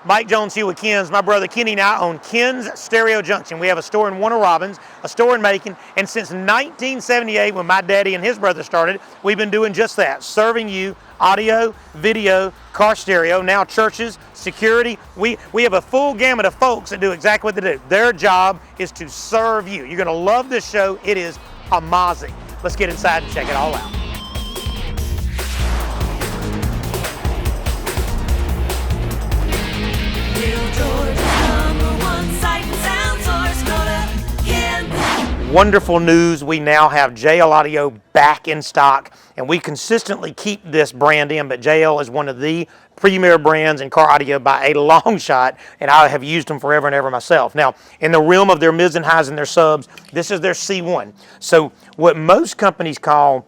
Mike Jones here with Ken's. My brother Kenny and I own Ken's Stereo Junction. We have a store in Warner Robins, a store in Macon, and since 1978 when my daddy and his brother started, we've been doing just that, serving you audio, video, car stereo, now churches, security. We have a full gamut of folks that do exactly what they do. Their job is to serve you. You're going to love this show. It is amazing. Let's get inside and check it all out. Wonderful news, we now have JL Audio back in stock, and we consistently keep this brand in, but JL is one of the premier brands in car audio by a long shot, and I have used them forever and ever myself. Now, in the realm of their mids and highs and their subs, this is their C1. So what most companies call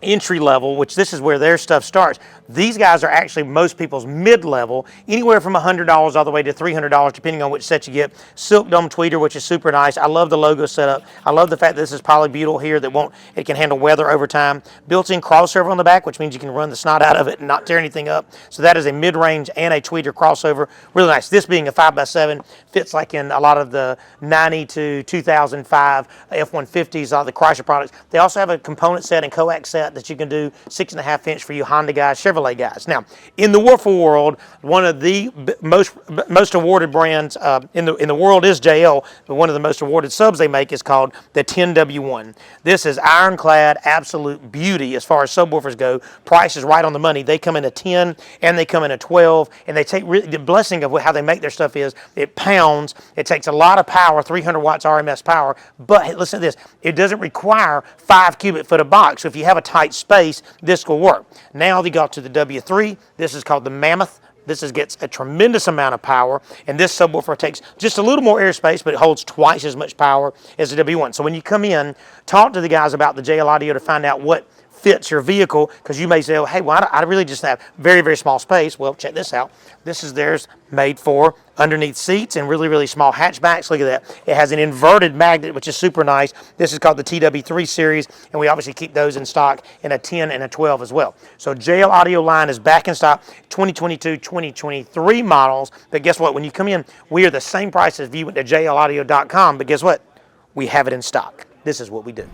entry level, which this is where their stuff starts. These guys are actually most people's mid-level, anywhere from $100 all the way to $300, depending on which set you get. Silk Dome tweeter, which is super nice. I love the logo setup. I love the fact that this is polybutyl here that it can handle weather over time. Built-in crossover on the back, which means you can run the snot out of it and not tear anything up. So that is a mid-range and a tweeter crossover. Really nice. This being a 5x7 fits like in a lot of the 90 to 2005 F-150s, all the Chrysler products. They also have a component set and coax set that you can do 6.5 inch for you Honda guys, Chevrolet guys. Now, in the woofer world, one of the most awarded brands in the world is JL, but one of the most awarded subs they make is called the 10W1. This is ironclad, absolute beauty as far as subwoofers go. Price is right on the money. They come in a 10 and they come in a 12, and they take the blessing of how they make their stuff is it pounds. It takes a lot of power, 300 watts RMS power, but listen to this, it doesn't require 5 cubic foot of box. So if you have a tight space, this will work. Now they got to the W3. This is called the Mammoth. This gets a tremendous amount of power, and this subwoofer takes just a little more airspace, but it holds twice as much power as the W1. So when you come in, talk to the guys about the JL Audio to find out what fits your vehicle, because you may say, oh, hey, well, I really just have very, very small space. Well, check this out. This is theirs made for underneath seats and really, really small hatchbacks. Look at that. It has an inverted magnet, which is super nice. This is called the TW3 series, and we obviously keep those in stock in a 10 and a 12 as well. So JL Audio line is back in stock, 2022, 2023 models. But guess what? When you come in, we are the same price as if you went to jlaudio.com, but guess what? We have it in stock. This is what we do.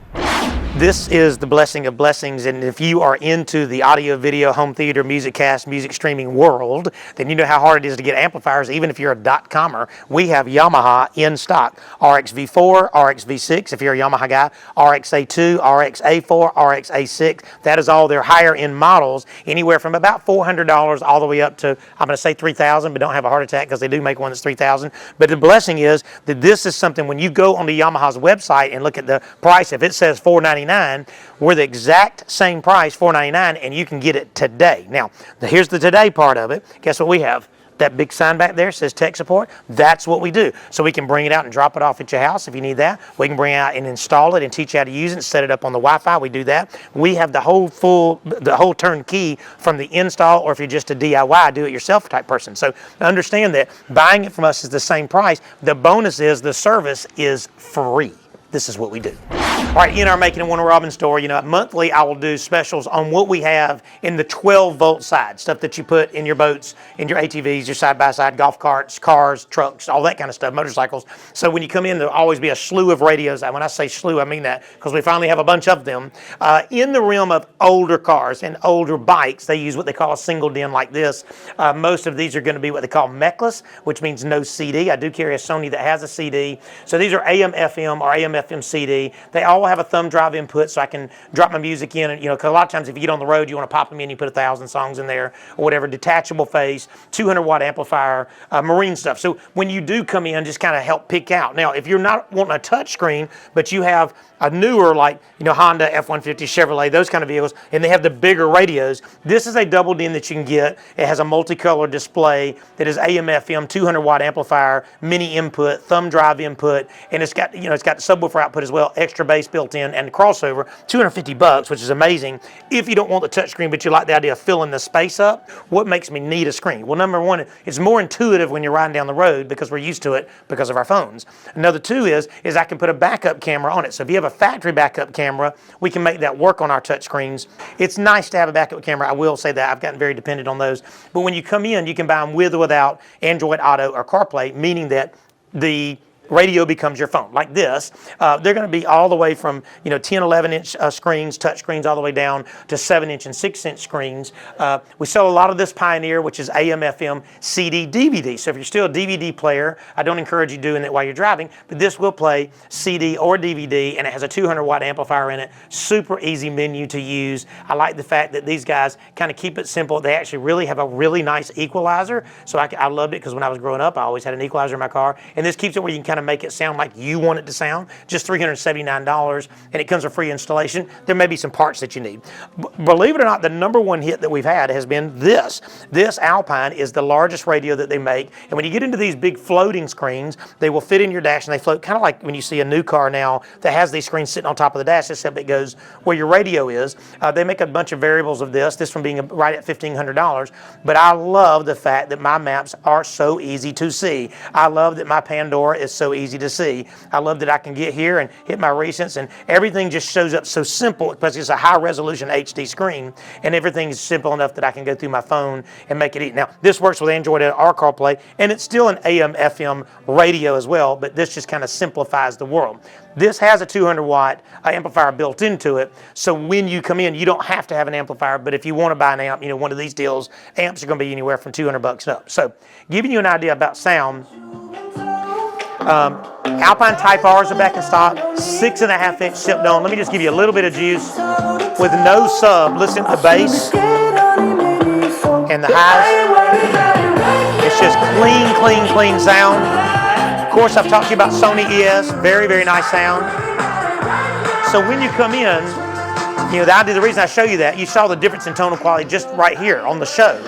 This is the blessing of blessings, and if you are into the audio, video, home theater, music cast, music streaming world, then you know how hard it is to get amplifiers, even if you're a .comer. We have Yamaha in stock. RX-V4, RX-V6, if you're a Yamaha guy, RX-A2, RX-A4, RX-A6. That is all their higher end models, anywhere from about $400 all the way up to, I'm going to say $3,000, but don't have a heart attack because they do make one that's $3,000. But the blessing is that this is something, when you go onto Yamaha's website and look at the price, if it says $499, we're the exact same price, $499, and you can get it today. Now, here's the today part of it. Guess what we have? That big sign back there says tech support. That's what we do. So we can bring it out and drop it off at your house if you need that. We can bring it out and install it and teach you how to use it and set it up on the Wi-Fi. We do that. We have the whole turnkey from the install, or if you're just a DIY, do-it-yourself type person. So understand that buying it from us is the same price. The bonus is the service is free. This is what we do. All right, in our Macon and Warner Robins store, monthly I will do specials on what we have in the 12-volt side, stuff that you put in your boats, in your ATVs, your side-by-side, golf carts, cars, trucks, all that kind of stuff, motorcycles. So when you come in, there'll always be a slew of radios. And when I say slew, I mean that because we finally have a bunch of them. In the realm of older cars and older bikes, they use what they call a single DIN like this. Most of these are going to be what they call mechless, which means no CD. I do carry a Sony that has a CD. So these are AM/FM or AM/FM CD. They all have a thumb drive input, so I can drop my music in, and because a lot of times if you get on the road, you want to pop them in, you put 1,000 songs in there or whatever. Detachable face, 200-watt amplifier, marine stuff. So when you do come in, just kind of help pick out. Now, if you're not wanting a touch screen, but you have a newer, like Honda, F-150, Chevrolet, those kind of vehicles, and they have the bigger radios, this is a double DIN that you can get. It has a multicolor display that is AM/FM, 200-watt amplifier, mini input, thumb drive input, and it's got the subwoofer output as well, extra bass base built in, and the crossover, $250, which is amazing. If you don't want the touchscreen, but you like the idea of filling the space up, what makes me need a screen? Well, number one, it's more intuitive when you're riding down the road because we're used to it because of our phones. Another two is I can put a backup camera on it. So if you have a factory backup camera, we can make that work on our touchscreens. It's nice to have a backup camera. I will say that. I've gotten very dependent on those. But when you come in, you can buy them with or without Android Auto or CarPlay, meaning that the radio becomes your phone, like this. They're going to be all the way from 10, 11-inch screens, touch screens, all the way down to 7-inch and 6-inch screens. We sell a lot of this Pioneer, which is AM, FM, CD, DVD. So if you're still a DVD player, I don't encourage you doing it while you're driving, but this will play CD or DVD, and it has a 200-watt amplifier in it. Super easy menu to use. I like the fact that these guys kind of keep it simple. They actually really have a really nice equalizer. So I loved it because when I was growing up, I always had an equalizer in my car, and this keeps it where you can kind of make it sound like you want it to sound. Just $379, and it comes with free installation. There may be some parts that you need. Believe it or not, the number one hit that we've had has been this. This Alpine is the largest radio that they make, and when you get into these big floating screens, they will fit in your dash, and they float kind of like when you see a new car now that has these screens sitting on top of the dash, except it goes where your radio is. They make a bunch of variables of this one being right at $1,500, but I love the fact that my maps are so easy to see. I love that my Pandora is so easy to see. I love that I can get here and hit my recents, and everything just shows up so simple because it's a high resolution HD screen, and everything is simple enough that I can go through my phone and make it easy. Now, this works with Android or CarPlay, and it's still an AM, FM radio as well, but this just kind of simplifies the world. This has a 200-watt amplifier built into it, so when you come in, you don't have to have an amplifier, but if you want to buy an amp, one of these deals, amps are going to be anywhere from $200 up. So, giving you an idea about sound, Alpine Type R's are back in stock, 6.5-inch stepped on. Let me just give you a little bit of juice with no sub. Listen to the bass and the highs. It's just clean sound. Of course, I've talked to you about Sony ES, very, very nice sound. So when you come in, the reason I show you that, you saw the difference in tonal quality just right here on the show,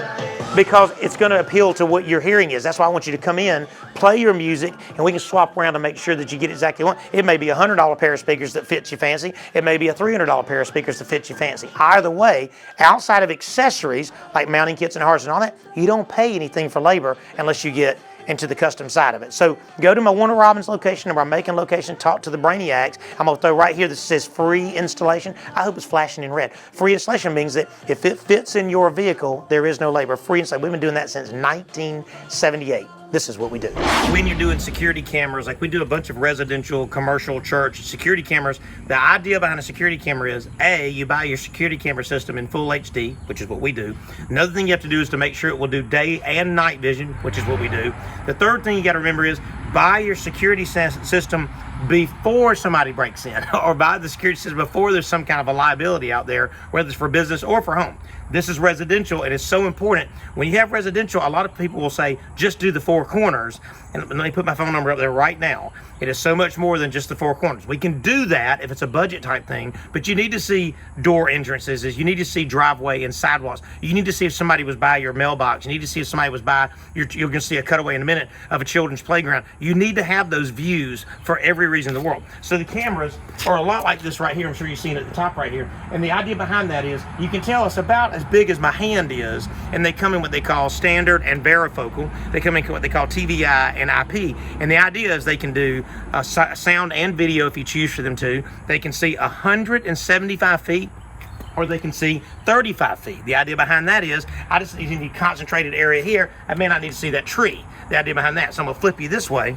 because it's going to appeal to what your hearing is. That's why I want you to come in, play your music, and we can swap around to make sure that you get exactly what you want. It may be a $100 pair of speakers that fits you fancy. It may be a $300 pair of speakers that fits you fancy. Either way, outside of accessories like mounting kits and hearts and all that, you don't pay anything for labor unless you get into the custom side of it. So go to my Warner Robins location or my Macon location, talk to the Brainiacs. I'm going to throw right here that says free installation. I hope it's flashing in red. Free installation means that if it fits in your vehicle, there is no labor. Free installation. We've been doing that since 1978. This is what we do. When you're doing security cameras, like we do a bunch of residential, commercial, church security cameras, the idea behind a security camera is, A, you buy your security camera system in full HD, which is what we do. Another thing you have to do is to make sure it will do day and night vision, which is what we do. The third thing you got to remember is buy your security system before somebody breaks in, or buy the security system before there's some kind of a liability out there, whether it's for business or for home. This is residential, and it's so important. When you have residential, a lot of people will say, just do the four corners. And let me put my phone number up there right now. It is so much more than just the four corners. We can do that if it's a budget type thing, but you need to see door entrances, you need to see driveway and sidewalks. You need to see if somebody was by your mailbox. You need to see if somebody was by, you're going to see a cutaway in a minute of a children's playground. You need to have those views for every reason in the world. So the cameras are a lot like this right here. I'm sure you've seen it at the top right here. And the idea behind that is you can tell it's about as big as my hand is, and they come in what they call standard and varifocal. They come in what they call TVI and IP. And the idea is they can do sound and video if you choose for them to. They can see 175 feet, or they can see 35 feet. The idea behind that is, I just need a concentrated area here. I may not need to see that tree. The idea behind that. So I'm gonna flip you this way,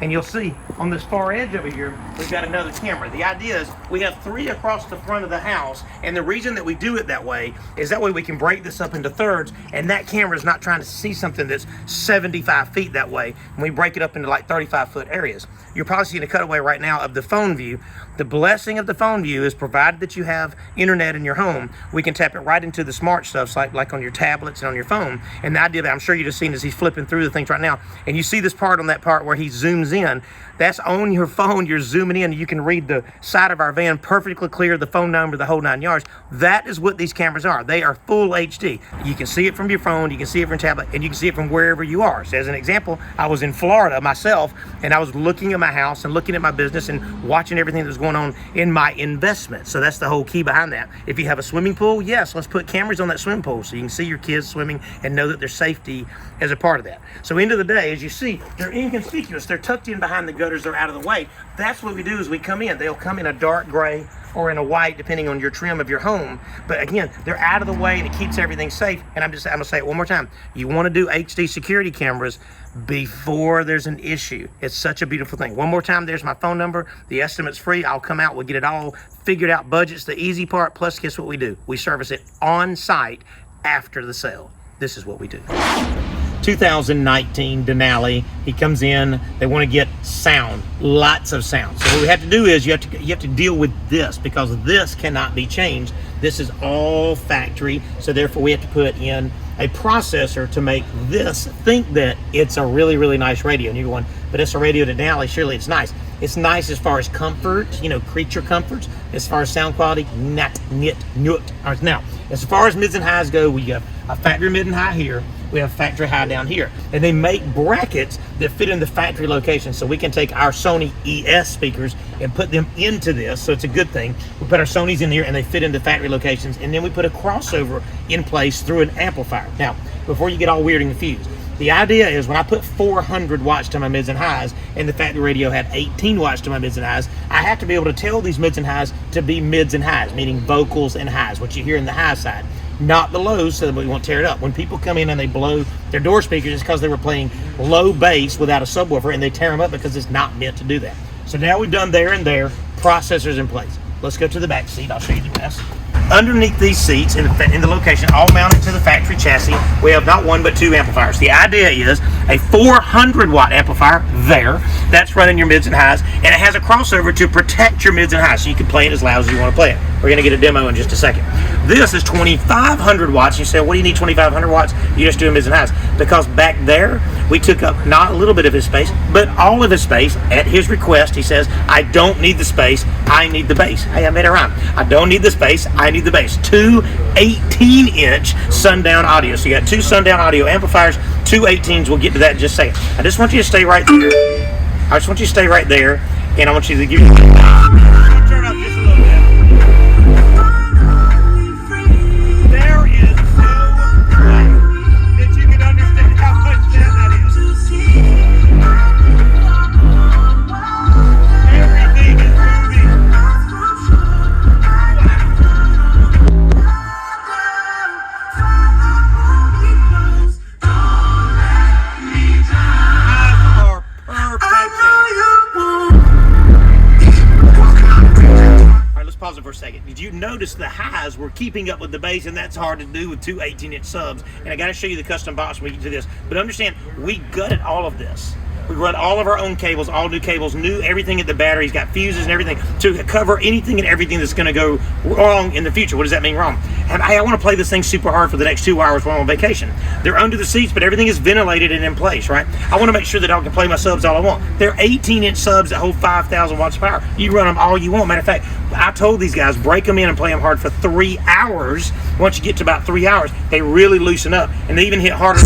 and you'll see on this far edge over here, we've got another camera. The idea is we have 3 across the front of the house, and the reason that we do it that way is that way we can break this up into thirds, and that camera is not trying to see something that's 75 feet that way, and we break it up into like 35-foot areas. You're probably seeing a cutaway right now of the phone view. The blessing of the phone view is, provided that you have internet in your home, we can tap it right into the smart stuff, like on your tablets and on your phone. And the idea that I'm sure you just seen as he's flipping through the things right now, and you see this part on that part where he zooms in, that's on your phone. You're zooming in. You can read the side of our van perfectly clear, the phone number, the whole 9 yards. That is what these cameras are. They are full HD. You can see it from your phone, you can see it from tablet, and you can see it from wherever you are. So as an example, I was in Florida myself, and I was looking at my house and looking at my business and watching everything that was going going on in my investment. So that's the whole key behind that. If you have a swimming pool, yes, let's put cameras on that swimming pool so you can see your kids swimming and know that there's safety as a part of that. So end of the day, as you see, they're inconspicuous. They're tucked in behind the gutters. They're out of the way. That's what we do is we come in. They'll come in a dark gray or in a white, depending on your trim of your home. But again, they're out of the way and it keeps everything safe. And I'm gonna say it one more time. You wanna do HD security cameras before there's an issue. It's such a beautiful thing. One more time, there's my phone number. The estimate's free. I'll come out, we'll get it all figured out. Budget's the easy part, plus guess what we do? We service it on site after the sale. This is what we do. 2019 Denali, he comes in, they want to get sound, lots of sound. So what we have to do is you have to deal with this, because this cannot be changed. This is all factory, so therefore we have to put in a processor to make this think that it's a really, really nice radio. And you're going, but it's a radio to Denali, surely it's nice. It's nice as far as comfort, creature comforts. As far as sound quality, not. Now, as far as mids and highs go, we have a factory mid and high here. We have factory high down here. And they make brackets that fit in the factory location. So we can take our Sony ES speakers and put them into this. So it's a good thing. We put our Sonys in here and they fit into factory locations. And then we put a crossover in place through an amplifier. Now, before you get all weird and confused, the idea is when I put 400 watts to my mids and highs and the factory radio had 18 watts to my mids and highs, I have to be able to tell these mids and highs to be mids and highs, meaning vocals and highs, what you hear in the high side, not the lows, so that we won't tear it up. When people come in and they blow their door speakers, it's because they were playing low bass without a subwoofer and they tear them up because it's not meant to do that. So now we've done there and there, processors in place. Let's go to the back seat, I'll show you the rest. Underneath these seats in the location, all mounted to the factory chassis, we have not one but two amplifiers. The idea is a 400 watt amplifier there, that's running your mids and highs, and it has a crossover to protect your mids and highs so you can play it as loud as you want to play it. We're going to get a demo in just a second. This is 2,500 watts. You say, what do you need 2,500 watts? You just do mids and highs. Because back there, we took up not a little bit of his space, but all of his space at his request. He says, I don't need the space, I need the bass. Hey, I made it rhyme. I don't need the space, I need the bass. Two 18-inch Sundown Audio. So you got two Sundown Audio amplifiers, two 18s. We'll get to that in just a second. I just want you to stay right there. I just want you to stay right there, and I want you to give me turn up just a little bit. There is no way that you can understand how much that is. Everything is moving. Pause it for a second. Did you notice the highs were keeping up with the bass, and that's hard to do with two 18-inch subs? And I got to show you the custom box when we get to this. But understand, we gutted all of this. We run all of our own cables, all new cables, new everything at the batteries, got fuses and everything to cover anything and everything that's going to go wrong in the future. What does that mean wrong? And I want to play this thing super hard for the next 2 hours while I'm on vacation. They're under the seats, but everything is ventilated and in place, right? I want to make sure that I can play my subs all I want. They're 18-inch subs that hold 5,000 watts of power. You run them all you want. Matter of fact, I told these guys, break them in and play them hard for 3 hours. Once you get to about 3 hours, they really loosen up, and they even hit harder.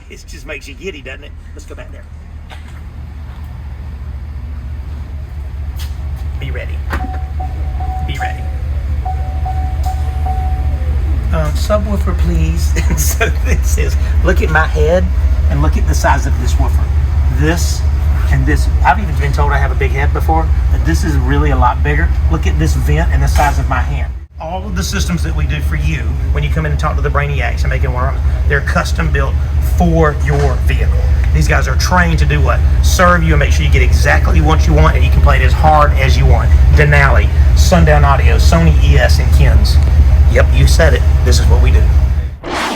It just makes you giddy, doesn't it? Let's go back there. Be ready. Be ready. Subwoofer, please. And so this is, look at my head and look at the size of this woofer. This and this. I've even been told I have a big head before, but this is really a lot bigger. Look at this vent and the size of my hand. All of the systems that we do for you when you come in and talk to the Brainiacs and making one of them, they're custom built for your vehicle. These guys are trained to do what? Serve you and make sure you get exactly what you want, and you can play it as hard as you want. Denali, Sundown Audio, Sony ES, and Kins. Yep, you said it. This is what we do.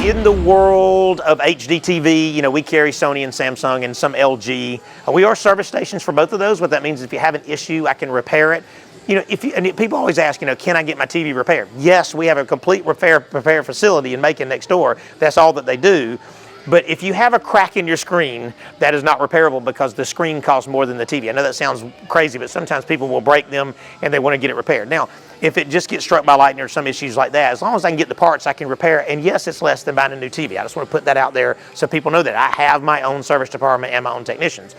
In the world of HD TV, we carry Sony and Samsung and some LG. We are service stations for both of those. What that means is if you have an issue, I can repair it. And people always ask, can I get my TV repaired? Yes, we have a complete repair facility in Macon next door. That's all that they do. But if you have a crack in your screen, that is not repairable because the screen costs more than the TV. I know that sounds crazy, but sometimes people will break them and they want to get it repaired. Now, if it just gets struck by lightning or some issues like that, as long as I can get the parts, I can repair it. And yes, it's less than buying a new TV. I just want to put that out there so people know that I have my own service department and my own technicians.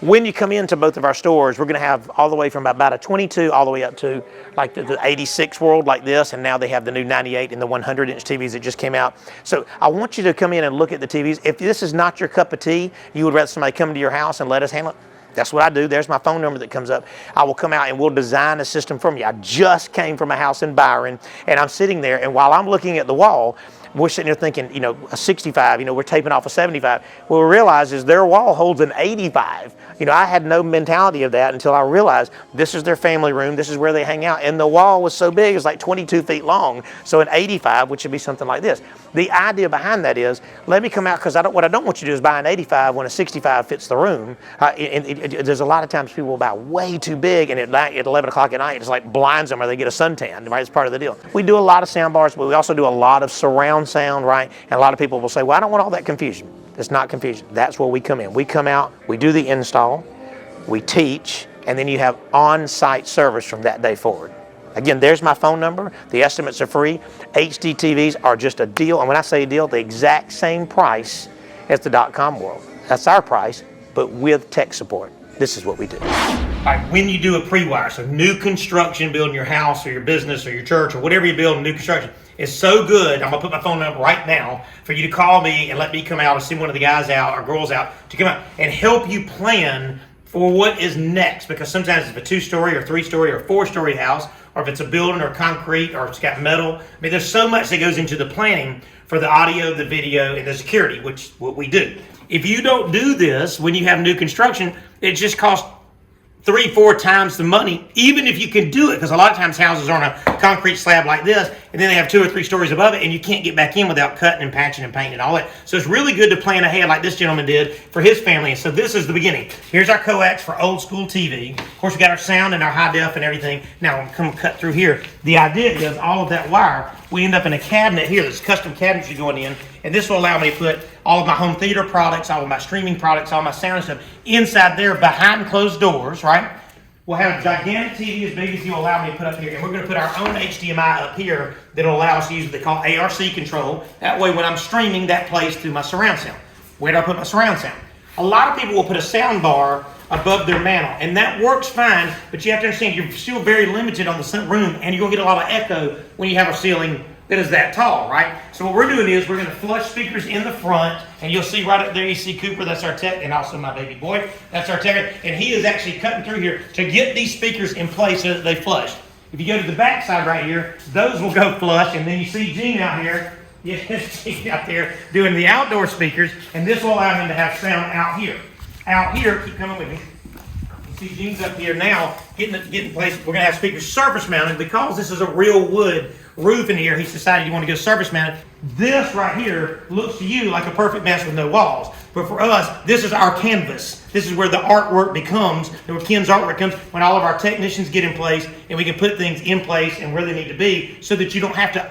When you come into both of our stores, we're going to have all the way from about a 22 all the way up to like the 86 world like this, and now they have the new 98 and the 100-inch TVs that just came out. So I want you to come in and look at the TVs. If this is not your cup of tea, you would rather somebody come to your house and let us handle it. That's what I do. There's my phone number that comes up. I will come out and we'll design a system for you. I just came from a house in Byron, and I'm sitting there, and while I'm looking at the wall, we're sitting there thinking, you know, a 65, you know, we're taping off a 75. What we realize is their wall holds an 85. You know, I had no mentality of that until I realized this is their family room, this is where they hang out, and the wall was so big, it's like 22 feet long, so an 85, which would be something like this. The idea behind that is, let me come out, because what I don't want you to do is buy an 85 when a 65 fits the room. There's a lot of times people will buy way too big, and at 11 o'clock at night, it just like blinds them or they get a suntan, right? It's part of the deal. We do a lot of sound bars, but we also do a lot of surround sound, right? And a lot of people will say, well, I don't want all that confusion. It's not confusion. That's where we come in. We come out, we do the install, we teach, and then you have on-site service from that day forward. Again, there's my phone number. The estimates are free. HD TVs are just a deal. And when I say deal, the exact same price as the .com world. That's our price, but with tech support. This is what we do. All right, when you do a pre-wire, so new construction, building your house or your business or your church or whatever you build in new construction, it's so good. I'm gonna put my phone number right now for you to call me and let me come out or send one of the guys out or girls out to come out and help you plan for what is next. Because sometimes it's a 2-story or 3-story or 4-story house, or if it's a building or concrete or it's got metal. I mean, there's so much that goes into the planning for the audio, the video, and the security, which what we do. If you don't do this when you have new construction, it just costs 3-4 times the money, even if you can do it, because a lot of times houses are on a concrete slab like this, and then they have 2 or 3 stories above it, and you can't get back in without cutting and patching and painting and all that. So it's really good to plan ahead like this gentleman did for his family. And so this is the beginning. Here's our coax for old school TV. Of course, we got our sound and our high def and everything. Now I'm come cut through here. The idea is all of that wire, we end up in a cabinet here. There's custom cabinetry going in, and this will allow me to put all of my home theater products, all of my streaming products, all my sound stuff inside there behind closed doors, right? We'll have a gigantic TV as big as you allow me to put up here, and we're going to put our own HDMI up here that'll allow us to use what they call ARC control. That way, when I'm streaming, that plays through my surround sound. Where do I put my surround sound? A lot of people will put a sound bar above their mantle, and that works fine, but you have to understand you're still very limited on the room, and you're going to get a lot of echo when you have a ceiling that is that tall, right? So what we're doing is we're going to flush speakers in the front, and you'll see right up there, you see Cooper, that's our tech, and also my baby boy, that's our tech, and he is actually cutting through here to get these speakers in place so that they flush. If you go to the back side right here, those will go flush, and then you see Gene out here, Gene out there doing the outdoor speakers, and this will allow him to have sound out here. Out here, keep coming with me. You see Gene's up here now, getting place. We're going to have speakers surface mounted because this is a real wood roof in here. He's decided you want to go surface mounted. This right here looks to you like a perfect mess with no walls. But for us, this is our canvas. This is where the artwork becomes, where Ken's artwork comes, when all of our technicians get in place and we can put things in place and where they need to be so that you don't have to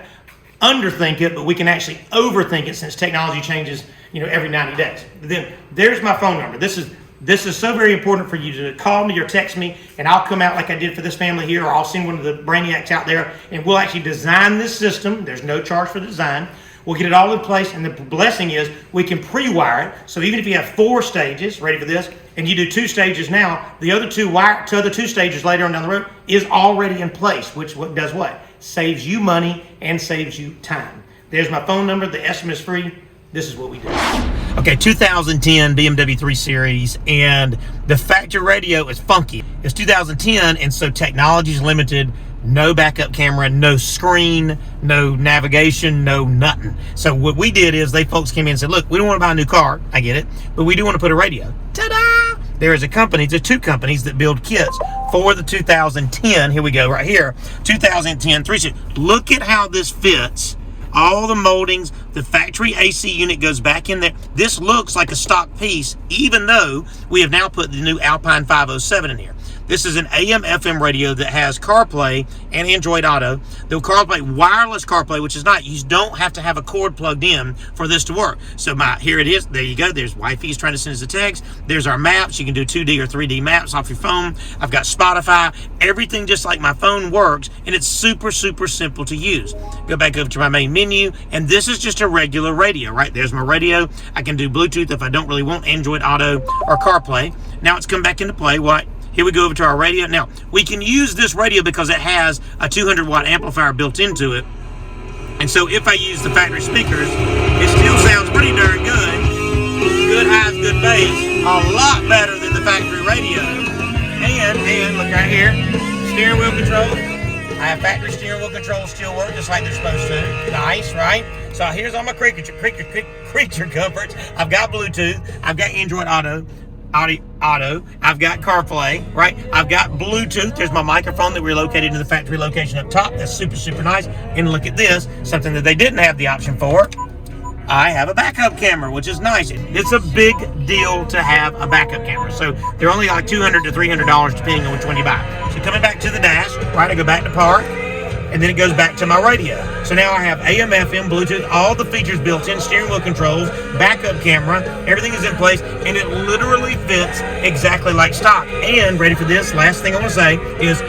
underthink it, but we can actually overthink it since technology changes, every 90 days. Then there's my phone number. This is so very important for you to call me or text me, and I'll come out like I did for this family here, or I'll send one of the Brainiacs out there, and we'll actually design this system. There's no charge for the design. We'll get it all in place, and the blessing is we can pre-wire it. So even if you have 4 stages, ready for this, and you do 2 stages now, the other 2 stages later on down the road is already in place, which does what? Saves you money and saves you time. There's my phone number. The estimate is free. This is what we do. Okay, 2010 BMW 3 Series, and the factory radio is funky. It's 2010, and so technology is limited. No backup camera, no screen, no navigation, no nothing. So what we did is folks came in and said, look, we don't want to buy a new car. I get it. But we do want to put a radio. Ta-da! There's 2 companies that build kits for the 2010. Here we go, right here. 2010 3 Series. Look at how this fits. All the moldings, the factory AC unit goes back in there. This looks like a stock piece, even though we have now put the new Alpine 507 in here. This is an AM/FM radio that has CarPlay and Android Auto. The CarPlay, wireless CarPlay, which is not, you don't have to have a cord plugged in for this to work. So here it is. There you go. There's Wi-Fi is trying to send us a text. There's our maps. You can do 2D or 3D maps off your phone. I've got Spotify. Everything just like my phone works, and it's super, super simple to use. Go back over to my main menu, and this is just a regular radio, right? There's my radio. I can do Bluetooth if I don't really want Android Auto or CarPlay. Now it's come back into play. What? Here we go over to our radio. Now, we can use this radio because it has a 200-watt amplifier built into it. And so if I use the factory speakers, it still sounds pretty darn good. Good highs, good bass. A lot better than the factory radio. And look right here, steering wheel control. I have factory steering wheel controls still work just like they're supposed to. Nice, right? So here's all my creature comforts. I've got Bluetooth. I've got Android Auto. I've got CarPlay, right? I've got Bluetooth. There's my microphone that we're located in the factory location up top. That's super, super nice. And look at this, something that they didn't have the option for. I have a backup camera, which is nice. It's a big deal to have a backup camera. So they're only like $200 to $300 depending on which one you buy. So coming back to the dash, right, I go back to park, and then it goes back to my radio. So now I have AM, FM, Bluetooth, all the features built in, steering wheel controls, backup camera, everything is in place, and it literally fits exactly like stock. And ready for this, last thing I want to say is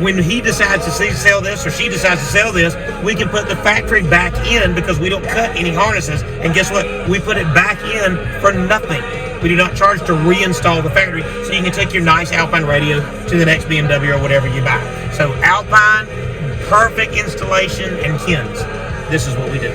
when he decides to sell this or she decides to sell this, we can put the factory back in because we don't cut any harnesses. And guess what? We put it back in for nothing. We do not charge to reinstall the factory, so you can take your nice Alpine radio to the next BMW or whatever you buy. So Alpine, perfect installation, and Ken's. This is what we do.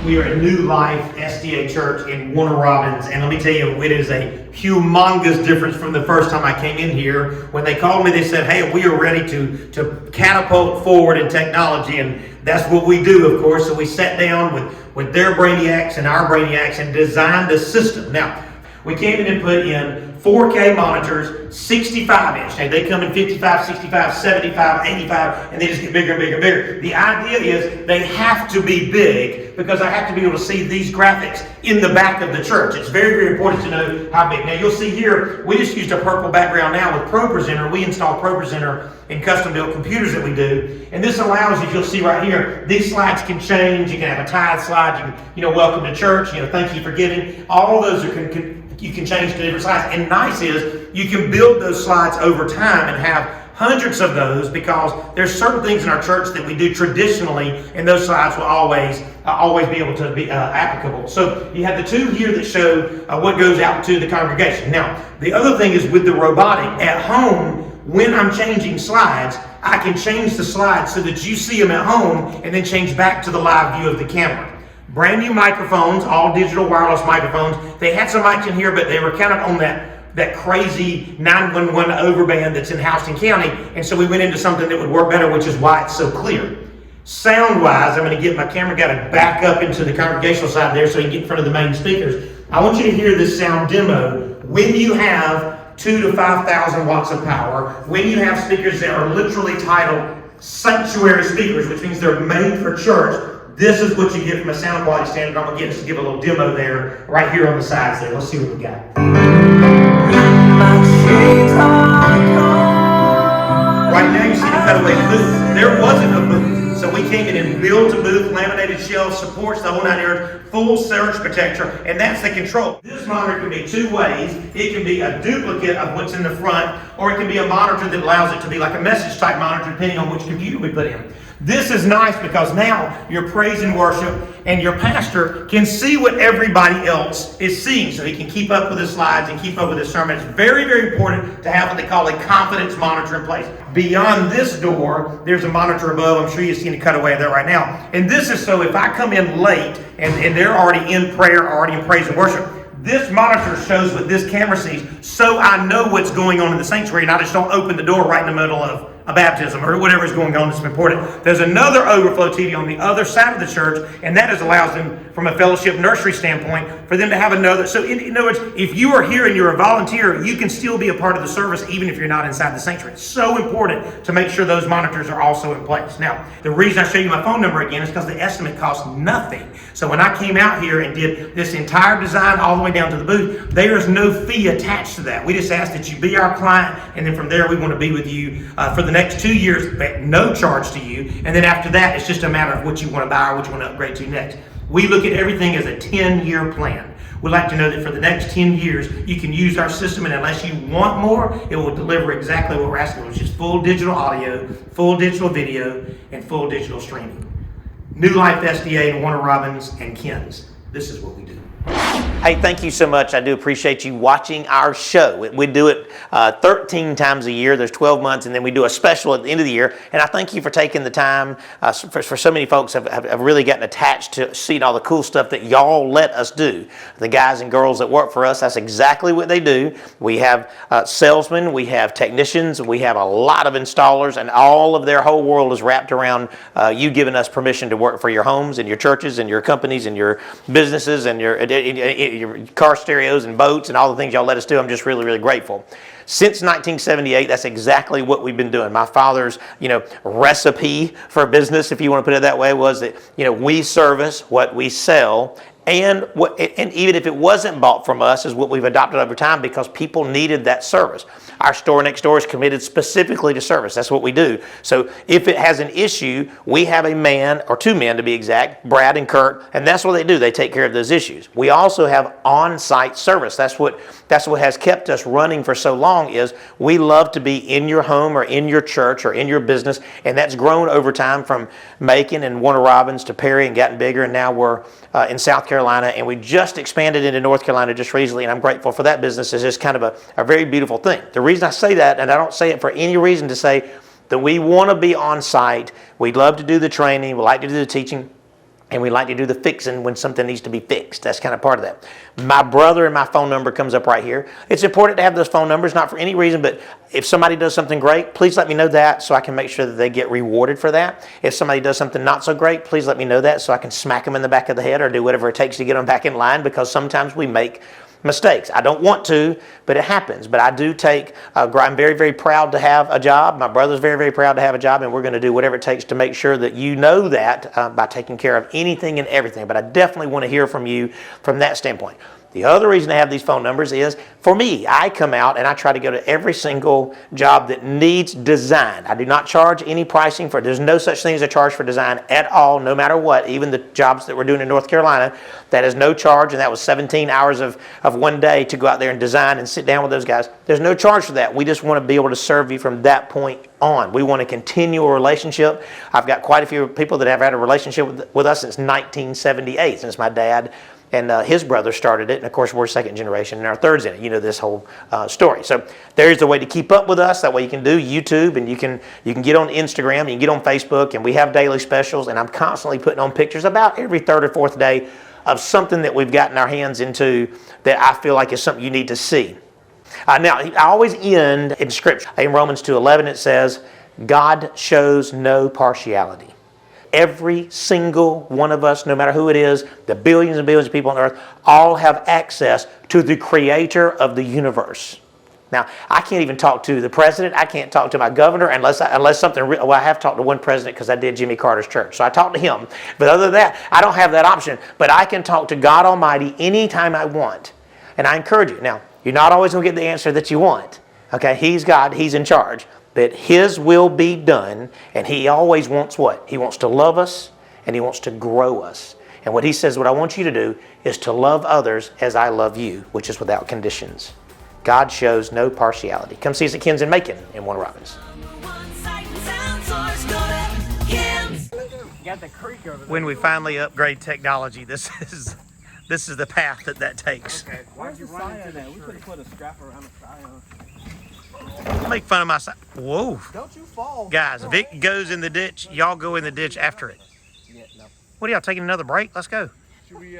We are at New Life SDA Church in Warner Robins, and let me tell you, it is a humongous difference from the first time I came in here. When they called me, they said, hey, we are ready to catapult forward in technology, and that's what we do, of course. So we sat down with their brainiacs and our brainiacs and designed a system. Now, we came in and put in 4K monitors, 65-inch. Now, they come in 55, 65, 75, 85, and they just get bigger and bigger and bigger. The idea is they have to be big because I have to be able to see these graphics in the back of the church. It's very, very important to know how big. Now, you'll see here, we just used a purple background now with ProPresenter. We install ProPresenter in custom-built computers that we do. And this allows, as you'll see right here, these slides can change. You can have a tithe slide. You can, welcome to church. Thank you for giving. All those are you can change to different slides. And nice is you can build those slides over time and have hundreds of those because there's certain things in our church that we do traditionally, and those slides will always be able to be applicable. So you have the two here that show what goes out to the congregation. Now, the other thing is with the robotic at home, when I'm changing slides, I can change the slides so that you see them at home and then change back to the live view of the camera. Brand new microphones, all digital wireless microphones. They had some mics in here, but they were kind of on that crazy 911 overband that's in Houston County. And so we went into something that would work better, which is why it's so clear. Sound-wise, I'm going to get my camera guy to back up into the congregational side there so he can get in front of the main speakers. I want you to hear this sound demo when you have 2,000 to 5,000 watts of power, when you have speakers that are literally titled sanctuary speakers, which means they're made for church. This is what you get from a sound quality standard. I'm going to get us to give a little demo there, right here on the sides there. Let's see what we got. Right now you see the cutaway booth. There wasn't a booth. So we came in and built a booth, laminated shelves, supports the whole 9 yards, full surge protector, and that's the control. This monitor can be two ways. It can be a duplicate of what's in the front, or it can be a monitor that allows it to be like a message type monitor depending on which computer we put in. This is nice because now your praise and worship and your pastor can see what everybody else is seeing, so he can keep up with his slides and keep up with his sermon. It's very, very important to have what they call a confidence monitor in place. Beyond this door, there's a monitor above. I'm sure you've seen a cutaway of that right now. And this is so if I come in late and they're already in prayer, already in praise and worship, this monitor shows what this camera sees, so I know what's going on in the sanctuary, and I just don't open the door right in the middle of a baptism or whatever is going on that's important. There's another overflow TV on the other side of the church, and that is allows them, from a fellowship nursery standpoint, for them to have another. So in other words, if you are here and you're a volunteer, you can still be a part of the service even if you're not inside the sanctuary. It's so important to make sure those monitors are also in place. Now, the reason I show you my phone number again is because the estimate costs nothing. So when I came out here and did this entire design all the way down to the booth, there is no fee attached to that. We just ask that you be our client, and then from there we want to be with you for the next 2 years at no charge to you. And then after that, it's just a matter of what you want to buy or what you want to upgrade to next. We look at everything as a 10-year plan. We'd like to know that for the next 10 years, you can use our system, and unless you want more, it will deliver exactly what we're asking, which is full digital audio, full digital video, and full digital streaming. New Life SDA and Warner Robins and Ken's. This is what we do. Hey, thank you so much. I do appreciate you watching our show. We do it 13 times a year. There's 12 months, and then we do a special at the end of the year. And I thank you for taking the time. For so many folks have really gotten attached to seeing all the cool stuff that y'all let us do. The guys and girls that work for us, that's exactly what they do. We have salesmen, we have technicians, we have a lot of installers, and all of their whole world is wrapped around you giving us permission to work for your homes and your churches and your companies and your businesses and your car stereos and boats and all the things y'all let us do. I'm just really, really grateful. Since 1978, that's exactly what we've been doing. My father's, recipe for business, if you want to put it that way, was that, we service what we sell. And even if it wasn't bought from us, is what we've adopted over time because people needed that service. Our store next door is committed specifically to service. That's what we do. So if it has an issue, we have a man, or two men to be exact, Brad and Kurt, and that's what they do. They take care of those issues. We also have on-site service. That's what has kept us running for so long, is we love to be in your home or in your church or in your business, and that's grown over time from Macon and Warner Robins to Perry and gotten bigger, and now we're in South Carolina, and we just expanded into North Carolina just recently, and I'm grateful for that business. It's just kind of a very beautiful thing. The reason I say that, and I don't say it for any reason to say that we want to be on site, we love to do the training, we like to do the teaching, and we like to do the fixing when something needs to be fixed. That's kind of part of that. My brother and my phone number comes up right here. It's important to have those phone numbers, not for any reason, but if somebody does something great, please let me know that so I can make sure that they get rewarded for that. If somebody does something not so great, please let me know that so I can smack them in the back of the head or do whatever it takes to get them back in line, because sometimes we make mistakes. I don't want to, but it happens. But I do take, I'm very, very proud to have a job. My brother's very, very proud to have a job, and we're going to do whatever it takes to make sure that you know that by taking care of anything and everything. But I definitely want to hear from you from that standpoint. The other reason I have these phone numbers is, for me, I come out and I try to go to every single job that needs design. I do not charge any pricing for, there's no such thing as a charge for design at all, no matter what. Even the jobs that we're doing in North Carolina, that is no charge, and that was 17 hours of one day to go out there and design and sit down with those guys. There's no charge for that. We just want to be able to serve you from that point on. We want to continue a relationship. I've got quite a few people that have had a relationship with us since 1978, since my dad and his brother started it, and of course we're second generation, and our third's in it. You know this whole story. So there's the way to keep up with us. That way you can do YouTube, and you can get on Instagram, and you can get on Facebook, and we have daily specials, and I'm constantly putting on pictures about every third or fourth day of something that we've gotten our hands into that I feel like is something you need to see. Now, I always end in Scripture. In Romans 2:11 it says, God shows no partiality. Every single one of us, no matter who it is, the billions and billions of people on earth, all have access to the creator of the universe. Now, I can't even talk to the president. I can't talk to my governor unless something, well, I have talked to one president because I did Jimmy Carter's church. So I talked to him. But other than that, I don't have that option. But I can talk to God Almighty anytime I want. And I encourage you. Now, you're not always going to get the answer that you want. Okay, He's God. He's in charge. That His will be done, and He always wants what? He wants to love us, and He wants to grow us. And what He says, what I want you to do is to love others as I love you, which is without conditions. God shows no partiality. Come see us at Ken's in Macon in Warner Robins. When we finally upgrade technology, this is the path that takes. Okay. Why'd you run into that? We could have put a strap around the scion. Make fun of my side. Whoa. Don't you fall. Guys, Vic goes in the ditch. Y'all go in the ditch after it. Yeah, no. What are y'all taking another break? Let's go. Should we